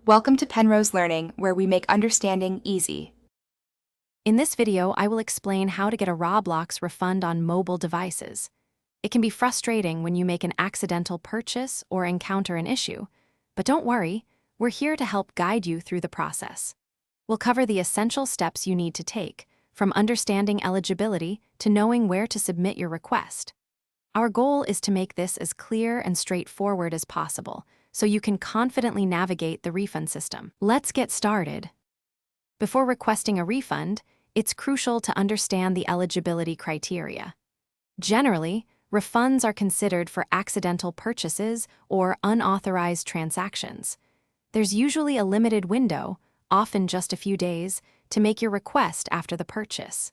Welcome to Penrose Learning, where we make understanding easy. In this video, I will explain how to get a Roblox refund on mobile devices. It can be frustrating when you make an accidental purchase or encounter an issue, but don't worry, we're here to help guide you through the process. We'll cover the essential steps you need to take, from understanding eligibility to knowing where to submit your request. Our goal is to make this as clear and straightforward as possible, so you can confidently navigate the refund system. Let's get started. Before requesting a refund, it's crucial to understand the eligibility criteria. Generally, refunds are considered for accidental purchases or unauthorized transactions. There's usually a limited window, often just a few days, to make your request after the purchase.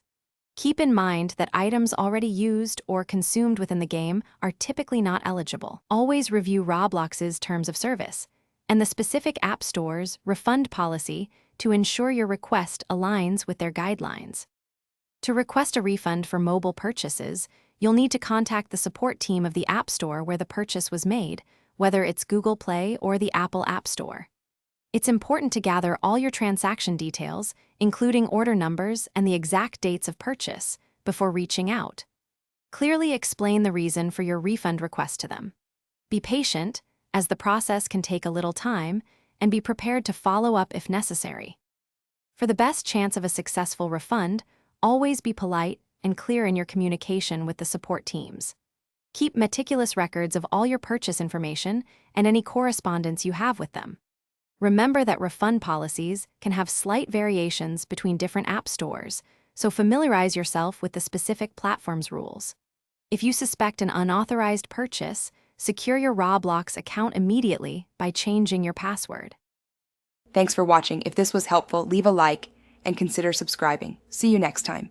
Keep in mind that items already used or consumed within the game are typically not eligible. Always review Roblox's terms of service and the specific app store's refund policy to ensure your request aligns with their guidelines. To request a refund for mobile purchases, you'll need to contact the support team of the App Store where the purchase was made, whether it's Google Play or the Apple App Store. It's important to gather all your transaction details, including order numbers and the exact dates of purchase, before reaching out. Clearly explain the reason for your refund request to them. Be patient, as the process can take a little time, and be prepared to follow up if necessary. For the best chance of a successful refund, always be polite and clear in your communication with the support teams. Keep meticulous records of all your purchase information and any correspondence you have with them. Remember that refund policies can have slight variations between different app stores, so familiarize yourself with the specific platform's rules. If you suspect an unauthorized purchase, secure your Roblox account immediately by changing your password. Thanks for watching. If this was helpful, leave a like and consider subscribing. See you next time.